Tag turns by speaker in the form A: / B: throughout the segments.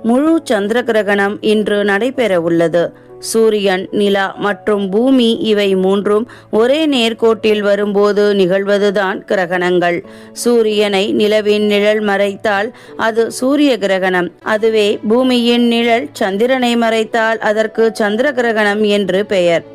A: முழு சந்திர கிரகணம் இன்று நடைபெற உள்ளது. சூரியன், நிலா மற்றும் பூமி இவை மூன்றும் ஒரே நேர்கோட்டில் வரும்போது நிகழ்வதுதான் கிரகணங்கள். சூரியனை நிலவின் நிழல் மறைத்தால் அது சூரிய கிரகணம். அதுவே பூமியின் நிழல் சந்திரனை மறைத்தால் அதற்கு சந்திர கிரகணம் என்று பெயர்.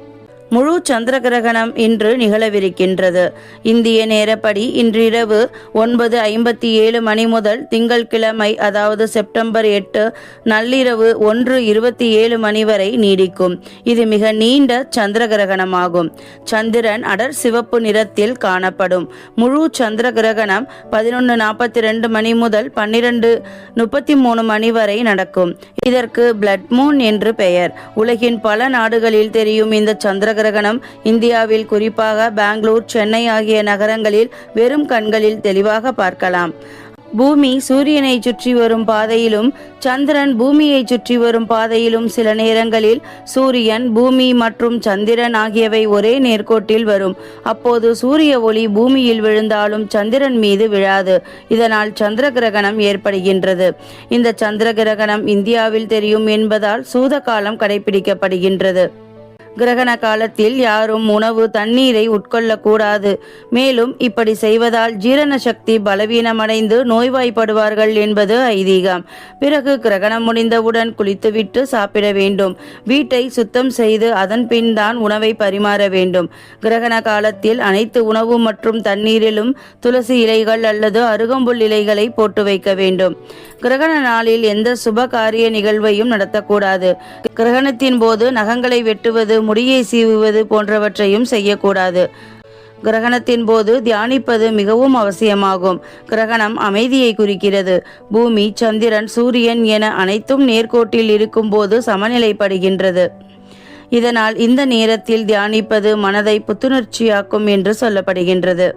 A: முழு சந்திர கிரகணம் இன்று நிகழவிருக்கின்றது. இந்திய நேரப்படி இன்றிரவு 9:57 மணி முதல் திங்கட்கிழமை அதாவது செப்டம்பர் 8 நள்ளிரவு 1:27 மணி வரை நீடிக்கும். இது மிக நீண்ட சந்திர கிரகணமாகும். சந்திரன் அடர் சிவப்பு நிறத்தில் காணப்படும். முழு சந்திர கிரகணம் 11:42 மணி முதல் 12:33 மணி வரை நடக்கும். இதற்கு பிளட் மூன் என்று பெயர். உலகின் பல நாடுகளில் தெரியும் இந்த சந்திர கிரகணம் இந்தியாவில் குறிப்பாக பெங்களூர், சென்னை ஆகிய நகரங்களில் வெறும் கண்களில் தெளிவாக பார்க்கலாம். பூமி சூரியனை சுற்றி வரும் பாதையிலும் சந்திரன் பூமியை சுற்றி வரும் பாதையிலும் சில நேரங்களில் சூரியன், பூமி மற்றும் சந்திரன் ஆகியவை ஒரே நேர்கோட்டில் வரும். அப்போது சூரிய ஒளி பூமியில் விழுந்தாலும் சந்திரன் மீது விழாது. இதனால் சந்திர கிரகணம் ஏற்படுகின்றது. இந்த சந்திர கிரகணம் இந்தியாவில் தெரியும் என்பதால் சூத காலம் கடைபிடிக்கப்படுகின்றது. கிரகண காலத்தில் யாரும் உணவு, தண்ணீரை உட்கொள்ளக்கூடாது. மேலும் இப்படி செய்வதால் ஜீரண சக்தி பலவீனமடைந்து நோய்வாய்ப்படுவார்கள் என்பது ஐதீகம். பிறகு கிரகணம் முடிந்தவுடன் குளித்துவிட்டு சாப்பிட வேண்டும். வீட்டை சுத்தம் செய்து அதன் பின் தான் உணவை பரிமாற வேண்டும். கிரகண காலத்தில் அனைத்து உணவு மற்றும் தண்ணீரிலும் துளசி இலைகள் அல்லது அருகம்புல் இலைகளை போட்டு வைக்க வேண்டும். கிரகண நாளில் எந்த சுப காரிய நிகழ்வையும் நடத்தக்கூடாது. கிரகணத்தின் போது நகங்களை வெட்டுவது, முடியை சீவுவது போன்றவற்றையும் செய்யக்கூடாது. கிரகணத்தின் போது தியானிப்பது மிகவும் அவசியமாகும். கிரகணம் அமைதியை குறிக்கிறது. பூமி, சந்திரன், சூரியன் என அனைத்தும் நேர்கோட்டில் இருக்கும் போது சமநிலைப்படுகின்றது. இதனால் இந்த நேரத்தில் தியானிப்பது மனதை புத்துணர்ச்சியாக்கும் என்று சொல்லப்படுகின்றது.